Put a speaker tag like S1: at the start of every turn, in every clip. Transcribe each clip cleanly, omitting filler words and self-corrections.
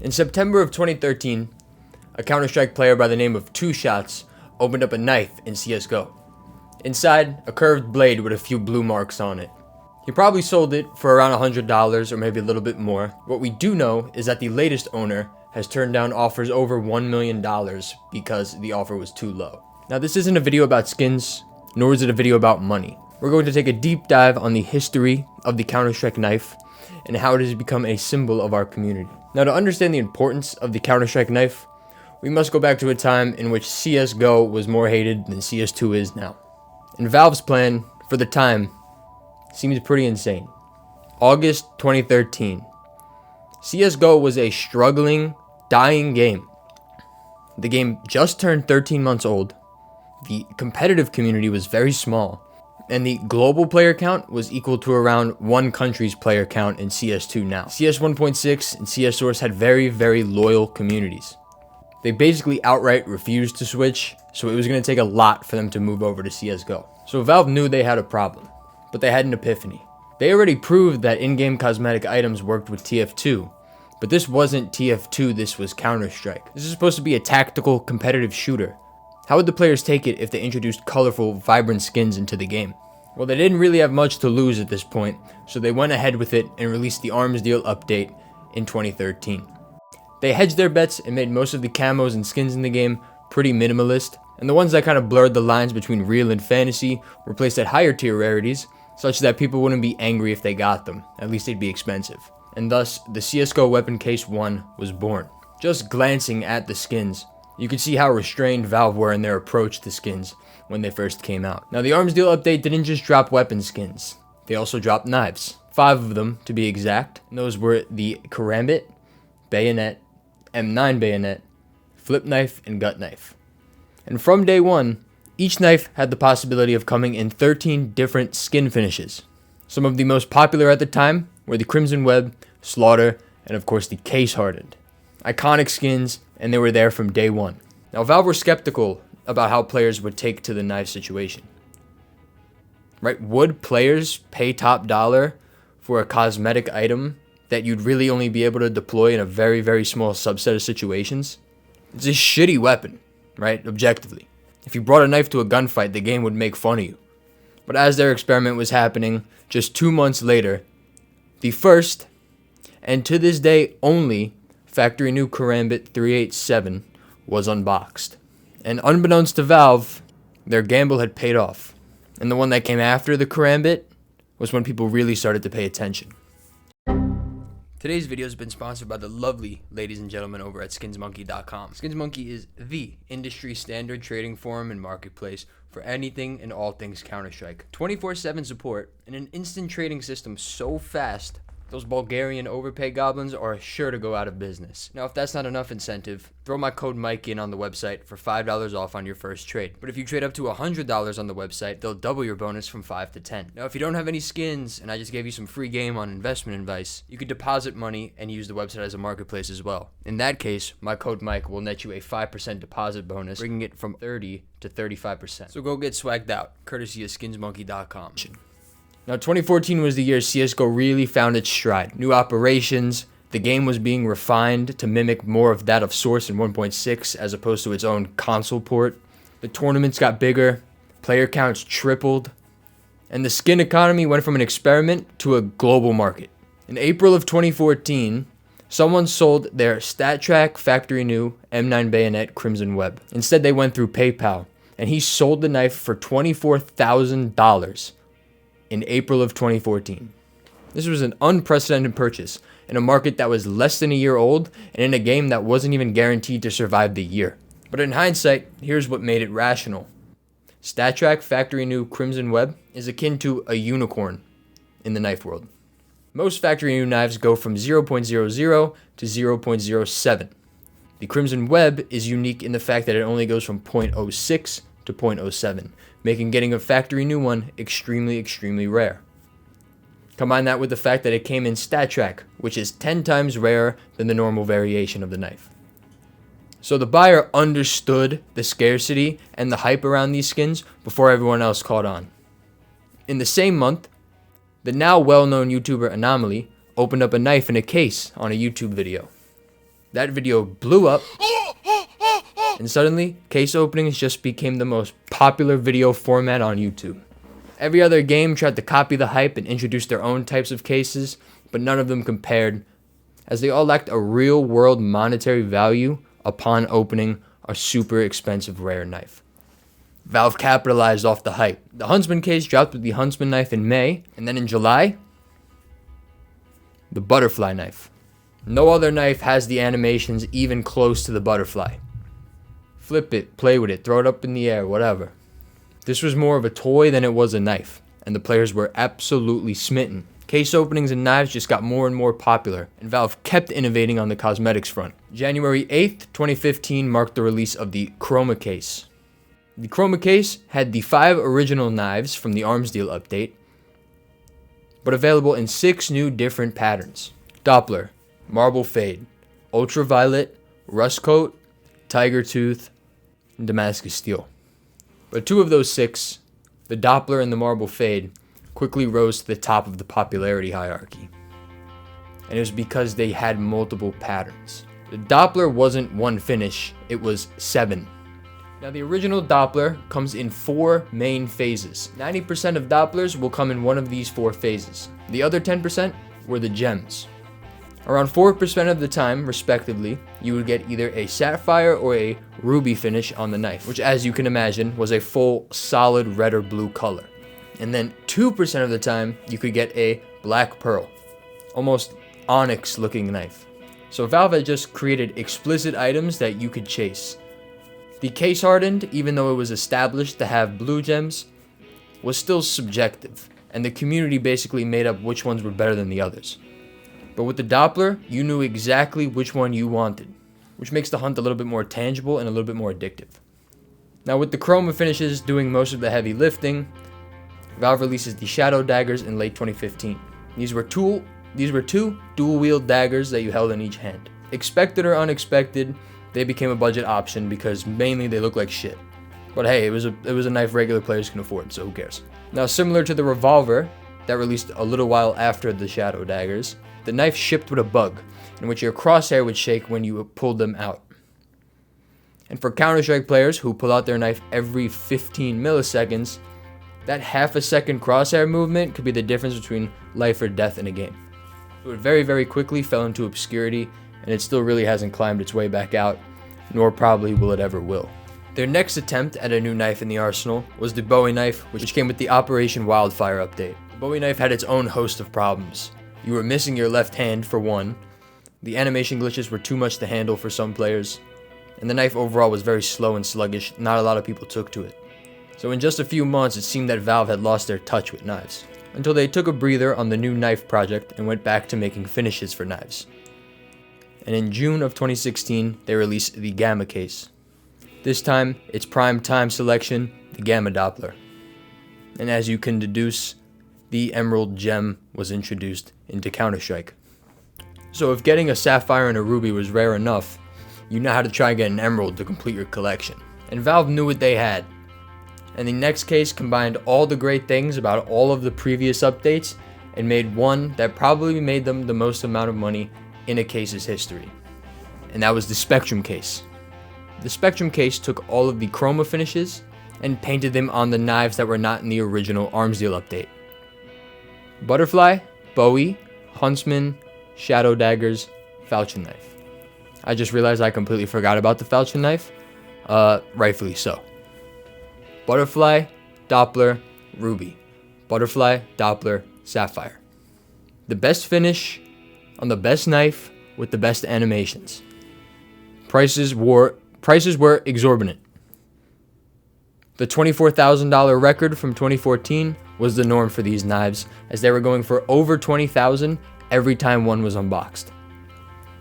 S1: In September of 2013, a Counter-Strike player by the name of Two Shots opened up a knife in CSGO. Inside, a curved blade with a few blue marks on it. He probably sold it for around $100 or maybe a little bit more. What we do know is that the latest owner has turned down offers over $1 million because the offer was too low. Now, this isn't a video about skins, nor is it a video about money. We're going to take a deep dive on the history of the Counter-Strike knife and how it has become a symbol of our community. Now, to understand the importance of the Counter-Strike knife, we must go back to a time in which CSGO was more hated than CS2 is now. And Valve's plan, for the time, seems pretty insane. August 2013. CSGO was a struggling, dying game. The game just turned 13 months old. The competitive community was very small. And the global player count was equal to around one country's player count in CS2 now. CS 1.6 and CS Source had very, very loyal communities. They basically outright refused to switch, so it was going to take a lot for them to move over to CSGO. So Valve knew they had a problem, but they had an epiphany. They already proved that in-game cosmetic items worked with TF2, but this wasn't TF2, this was Counter-Strike. This is supposed to be a tactical, competitive shooter. How would the players take it if they introduced colorful, vibrant skins into the game? Well, they didn't really have much to lose at this point, so they went ahead with it and released the Arms Deal update in 2013. They hedged their bets and made most of the camos and skins in the game pretty minimalist, and the ones that kind of blurred the lines between real and fantasy were placed at higher tier rarities, such that people wouldn't be angry if they got them, at least they'd be expensive. And thus, the CSGO Weapon Case 1 was born. Just glancing at the skins, you could see how restrained Valve were in their approach to skins when they first came out. Now, the Arms Deal update didn't just drop weapon skins, they also dropped knives. 5 of them, to be exact, and those were the Karambit, Bayonet, M9 Bayonet, Flip Knife, and Gut Knife. And from day one, each knife had the possibility of coming in 13 different skin finishes. Some of the most popular at the time were the Crimson Web, Slaughter, and of course the Case Hardened. Iconic skins, and they were there from day one. Now, Valve were skeptical about how players would take to the knife situation. Right? Would players pay top dollar for a cosmetic item that you'd really only be able to deploy in a very, very small subset of situations? It's a shitty weapon, right? Objectively. If you brought a knife to a gunfight, the game would make fun of you. But as their experiment was happening, just 2 months later, the first, and to this day only, factory new Karambit 387 was unboxed. And unbeknownst to Valve, their gamble had paid off. And the one that came after the Karambit was when people really started to pay attention. Today's video has been sponsored by the lovely ladies and gentlemen over at SkinsMonkey.com. SkinsMonkey is the industry standard trading forum and marketplace for anything and all things Counter-Strike. 24/7 support and an instant trading system so fast, those Bulgarian overpay goblins are sure to go out of business. Now, if that's not enough incentive, throw my code Mike in on the website for $5 off on your first trade. But if you trade up to $100 on the website, they'll double your bonus from 5 to 10. Now, if you don't have any skins, and I just gave you some free game on investment advice, you could deposit money and use the website as a marketplace as well. In that case, my code Mike will net you a 5% deposit bonus, bringing it from 30 to 35%. So go get swagged out, courtesy of SkinsMonkey.com. Now, 2014 was the year CSGO really found its stride. New operations, the game was being refined to mimic more of that of Source in 1.6 as opposed to its own console port. The tournaments got bigger, player counts tripled, and the skin economy went from an experiment to a global market. In April of 2014, someone sold their StatTrak factory new M9 Bayonet Crimson Web. Instead, they went through PayPal, and he sold the knife for $24,000. In April of 2014. This was an unprecedented purchase in a market that was less than a year old and in a game that wasn't even guaranteed to survive the year. But in hindsight, here's what made it rational. StatTrak factory new Crimson Web is akin to a unicorn in the knife world. Most factory new knives go from 0.00 to 0.07. The Crimson Web is unique in the fact that it only goes from 0.06 to 0.07, making getting a factory new one extremely, extremely rare. Combine that with the fact that it came in StatTrak, which is 10 times rarer than the normal variation of the knife. So the buyer understood the scarcity and the hype around these skins before everyone else caught on. In the same month, the now well-known YouTuber Anomaly opened up a knife in a case on a YouTube video. That video blew up, and suddenly, case openings just became the most popular video format on YouTube. Every other game tried to copy the hype and introduce their own types of cases, but none of them compared, as they all lacked a real-world monetary value upon opening a super expensive rare knife. Valve capitalized off the hype. The Huntsman case dropped with the Huntsman knife in May, and then in July, the Butterfly knife. No other knife has the animations even close to the Butterfly. Flip it, play with it, throw it up in the air, whatever. This was more of a toy than it was a knife, and the players were absolutely smitten. Case openings and knives just got more and more popular, and Valve kept innovating on the cosmetics front. January 8th, 2015 marked the release of the Chroma case. The Chroma case had the 5 original knives from the Arms Deal update, but available in 6 new different patterns: Doppler, Marble Fade, Ultraviolet, Rust Coat, Tiger Tooth, and Damascus Steel. But 2 of those 6, the Doppler and the Marble Fade, quickly rose to the top of the popularity hierarchy. And it was because they had multiple patterns. The Doppler wasn't one finish, it was 7. Now the original Doppler comes in 4 main phases. 90% of Dopplers will come in one of these 4 phases. The other 10% were the gems. Around 4% of the time, respectively, you would get either a sapphire or a ruby finish on the knife, which, as you can imagine, was a full, solid red or blue color. And then 2% of the time, you could get a black pearl, almost onyx-looking knife. So Valve had just created explicit items that you could chase. The case hardened, even though it was established to have blue gems, was still subjective, and the community basically made up which ones were better than the others. But with the Doppler, you knew exactly which one you wanted, which makes the hunt a little bit more tangible and a little bit more addictive. Now with the Chroma finishes doing most of the heavy lifting, Valve releases the Shadow Daggers in late 2015. These were two dual-wield daggers that you held in each hand. Expected or unexpected, they became a budget option because mainly they look like shit. But hey, it was a knife regular players can afford, so who cares? Now similar to the Revolver that released a little while after the Shadow Daggers, the knife shipped with a bug, in which your crosshair would shake when you pulled them out. And for Counter-Strike players who pull out their knife every 15 milliseconds, that half a second crosshair movement could be the difference between life or death in a game. So it very, very quickly fell into obscurity, and it still really hasn't climbed its way back out, nor probably will it ever will. Their next attempt at a new knife in the arsenal was the Bowie knife, which came with the Operation Wildfire update. The Bowie knife had its own host of problems. You were missing your left hand for one, the animation glitches were too much to handle for some players, and the knife overall was very slow and sluggish. Not a lot of people took to it. So in just a few months it seemed that Valve had lost their touch with knives, until they took a breather on the new knife project and went back to making finishes for knives. And in June of 2016 they released the Gamma case. This time its prime time selection, the Gamma Doppler. And as you can deduce, the Emerald Gem was introduced into Counter-Strike. So if getting a Sapphire and a Ruby was rare enough, you know how to try and get an Emerald to complete your collection. And Valve knew what they had. And the next case combined all the great things about all of the previous updates and made one that probably made them the most amount of money in a case's history. And that was the Spectrum case. The Spectrum case took all of the Chroma finishes and painted them on the knives that were not in the original Arms Deal update. Butterfly, Bowie, Huntsman, Shadow Daggers, Falchion knife. I just realized I completely forgot about the Falchion knife. Rightfully so. Butterfly, Doppler, Ruby. Butterfly, Doppler, Sapphire. The best finish on the best knife with the best animations. Prices were exorbitant. The $24,000 record from 2014 was the norm for these knives, as they were going for over $20,000 every time one was unboxed.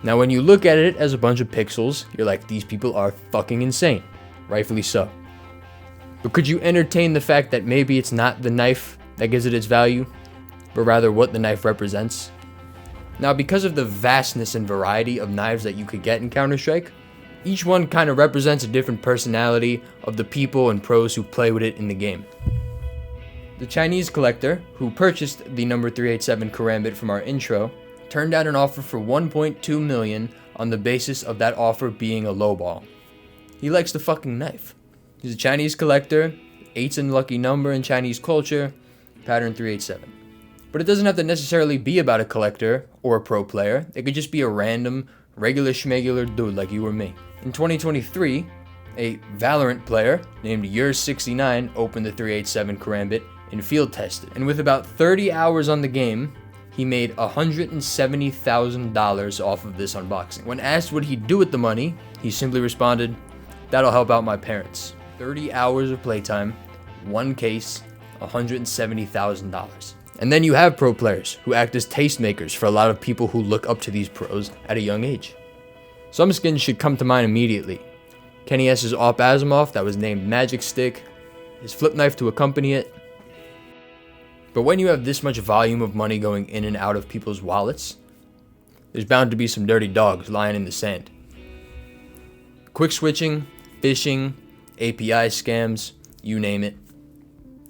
S1: Now when you look at it as a bunch of pixels, you're like, these people are fucking insane. Rightfully so. But could you entertain the fact that maybe it's not the knife that gives it its value, but rather what the knife represents? Now because of the vastness and variety of knives that you could get in Counter-Strike, each one kind of represents a different personality of the people and pros who play with it in the game. The Chinese collector, who purchased the number 387 Karambit from our intro, turned out an offer for $1.2 million on the basis of that offer being a lowball. He likes the fucking knife. He's a Chinese collector, 8's a lucky number in Chinese culture, pattern 387. But it doesn't have to necessarily be about a collector or a pro player. It could just be a random, regular schmegular dude like you or me. In 2023, a Valorant player named Yours69 opened the 387 Karambit and field tested. And with about 30 hours on the game, he made $170,000 off of this unboxing. When asked what he'd do with the money, he simply responded, "That'll help out my parents." 30 hours of playtime, one case, $170,000. And then you have pro players who act as tastemakers for a lot of people who look up to these pros at a young age. Some skins should come to mind immediately. Kenny S's Op Asimov that was named Magic Stick, his flip knife to accompany it. But when you have this much volume of money going in and out of people's wallets, there's bound to be some dirty dogs lying in the sand. Quick switching, phishing, API scams, you name it.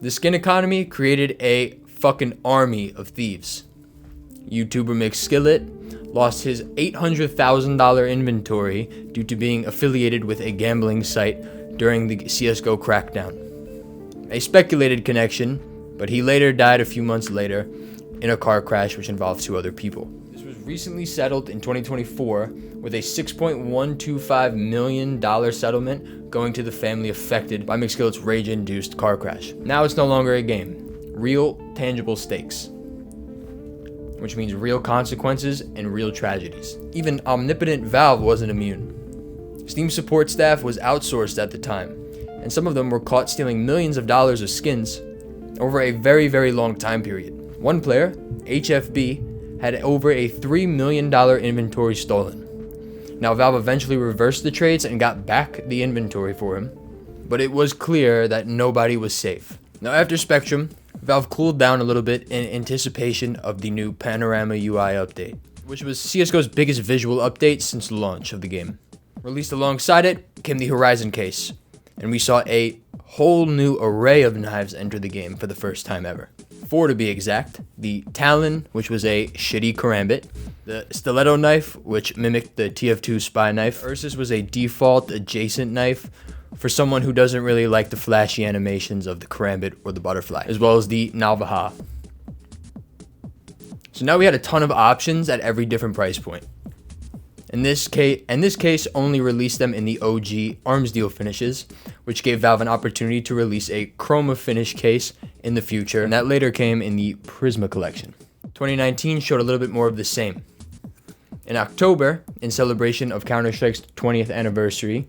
S1: The skin economy created a fucking army of thieves. YouTuber McSkillet lost his $800,000 inventory due to being affiliated with a gambling site during the CSGO crackdown. A speculated connection, but he later died a few months later in a car crash which involved 2 other people. This was recently settled in 2024 with a $6.125 million settlement going to the family affected by McSkillet's rage-induced car crash. Now it's no longer a game. Real, tangible stakes, which means real consequences and real tragedies. Even omnipotent Valve wasn't immune. Steam support staff was outsourced at the time, and some of them were caught stealing millions of dollars of skins over a very, very long time period. One player, HFB, had over a $3 million inventory stolen. Now, Valve eventually reversed the trades and got back the inventory for him, but it was clear that nobody was safe. Now, after Spectrum, Valve cooled down a little bit in anticipation of the new Panorama UI update, which was CSGO's biggest visual update since the launch of the game. Released alongside it came the Horizon case, and we saw a whole new array of knives enter the game for the first time ever. 4 to be exact: the Talon, which was a shitty Karambit, the Stiletto knife, which mimicked the TF2 spy knife. Ursus was a default adjacent knife for someone who doesn't really like the flashy animations of the Karambit or the butterfly, as well as the Navaja. So now we had a ton of options at every different price point. In this case only released them in the OG arms deal finishes, which gave Valve an opportunity to release a chroma finish case in the future, and that later came in the Prisma collection. 2019 showed a little bit more of the same. In October, in celebration of Counter-Strike's 20th anniversary,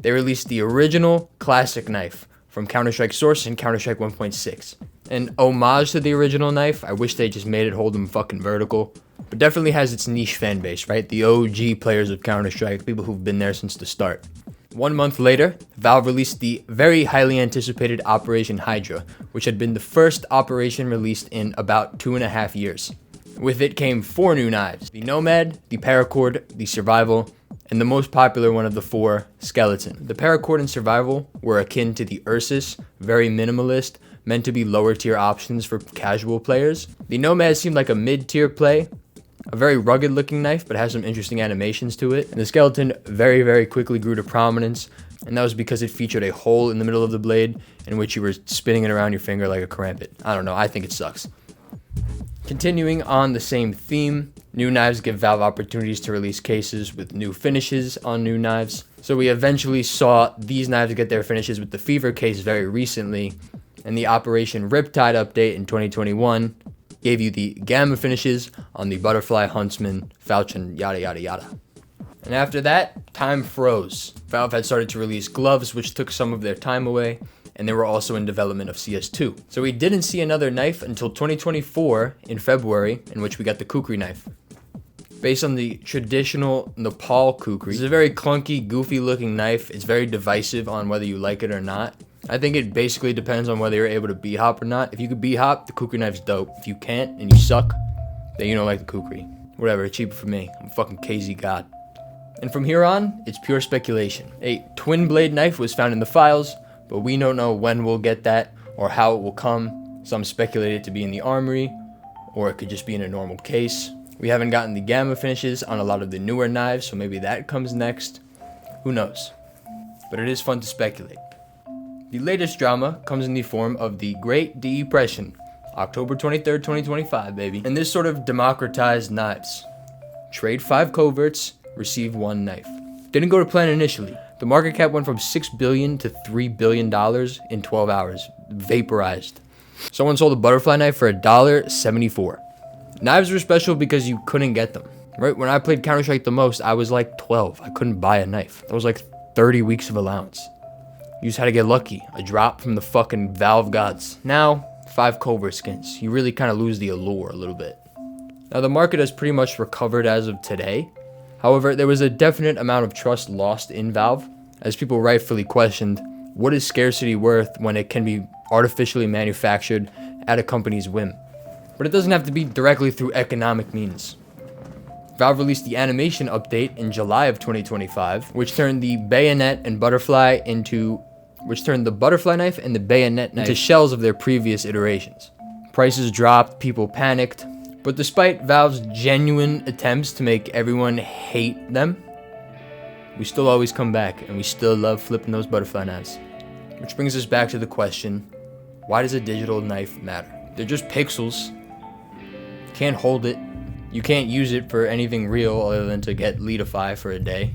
S1: they released the original classic knife from Counter-Strike Source and Counter-Strike 1.6. An homage to the original knife. I wish they just made it hold them fucking vertical. But definitely has its niche fan base, right? The OG players of Counter-Strike, people who've been there since the start. 1 month later, Valve released the very highly anticipated Operation Hydra, which had been the first operation released in about 2.5 years. With it came 4 new knives: the Nomad, the Paracord, the Survival, and the most popular one of the 4, Skeleton. The Paracord and Survival were akin to the Ursus, very minimalist, meant to be lower tier options for casual players. The Nomad seemed like a mid-tier play, a very rugged looking knife, but has some interesting animations to it. And the Skeleton very, very quickly grew to prominence, and that was because it featured a hole in the middle of the blade in which you were spinning it around your finger like a Karambit. I don't know, I think it sucks. Continuing on the same theme, new knives give Valve opportunities to release cases with new finishes on new knives. So we eventually saw these knives get their finishes with the Fever case very recently, and the Operation Riptide update in 2021 gave you the Gamma finishes on the Butterfly, Huntsman, Falchion, yada yada yada. And after that, time froze. Valve had started to release gloves, which took some of their time away, and they were also in development of CS2. So we didn't see another knife until 2024 in February, in which we got the Kukri knife. Based on the traditional Nepal Kukri, it's a very clunky, goofy looking knife. It's very divisive on whether you like it or not. I think it basically depends on whether you're able to B-hop or not. If you could B-hop, the Kukri knife's dope. If you can't and you suck, then you don't like the Kukri. Whatever, it's cheaper for me. I'm a fucking KZ god. And from here on, it's pure speculation. A twin blade knife was found in the files, but we don't know when we'll get that or how it will come. Some speculate it to be in the armory, or it could just be in a normal case. We haven't gotten the gamma finishes on a lot of the newer knives, so maybe that comes next. Who knows? But it is fun to speculate. The latest drama comes in the form of the Great Depression, October 23rd, 2025, baby. And this sort of democratized knives. Trade 5 coverts, receive 1 knife. Didn't go to plan initially. The market cap went from $6 billion to $3 billion in 12 hours. Vaporized. Someone sold a butterfly knife for $1.74. Knives were special because you couldn't get them. Right? When I played Counter-Strike the most, I was like 12. I couldn't buy a knife. That was like 30 weeks of allowance. You just had to get lucky. A drop from the fucking Valve gods. Now, 5 covert skins. You really kind of lose the allure a little bit. Now, the market has pretty much recovered as of today. However, there was a definite amount of trust lost in Valve, as people rightfully questioned, what is scarcity worth when it can be artificially manufactured at a company's whim? But it doesn't have to be directly through economic means. Valve released the animation update in July of 2025, which turned the Bayonet and Butterfly the Butterfly knife and the Bayonet knife into shells of their previous iterations. Prices dropped, people panicked, but despite Valve's genuine attempts to make everyone hate them, we still always come back, and we still love flipping those butterfly knives. Which brings us back to the question, why does a digital knife matter? They're just pixels. You can't hold it. You can't use it for anything real other than to get Leadify for a day.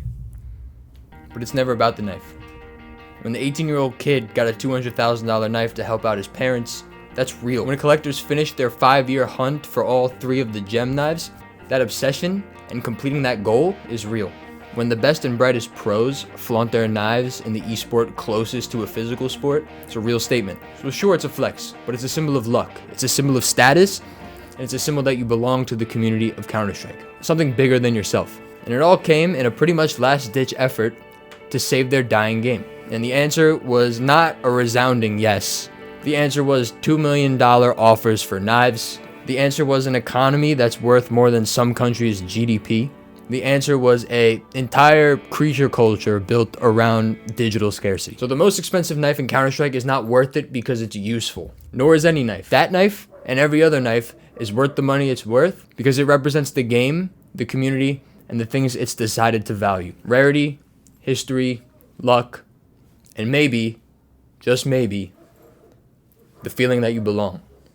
S1: But it's never about the knife. When the 18-year-old kid got a $200,000 knife to help out his parents, that's real. When collectors finish their 5-year hunt for all 3 of the gem knives, that obsession and completing that goal is real. When the best and brightest pros flaunt their knives in the esport closest to a physical sport, it's a real statement. So sure, it's a flex, but it's a symbol of luck. It's a symbol of status, and it's a symbol that you belong to the community of Counter-Strike. Something bigger than yourself. And it all came in a pretty much last-ditch effort to save their dying game. And the answer was not a resounding yes. The answer was $2 million offers for knives. The answer was an economy that's worth more than some countries' GDP. The answer was an entire creature culture built around digital scarcity. So the most expensive knife in Counter-Strike is not worth it because it's useful. Nor is any knife. That knife and every other knife is worth the money it's worth because it represents the game, the community, and the things it's decided to value. Rarity, history, luck, and maybe, just maybe, the feeling that you belong.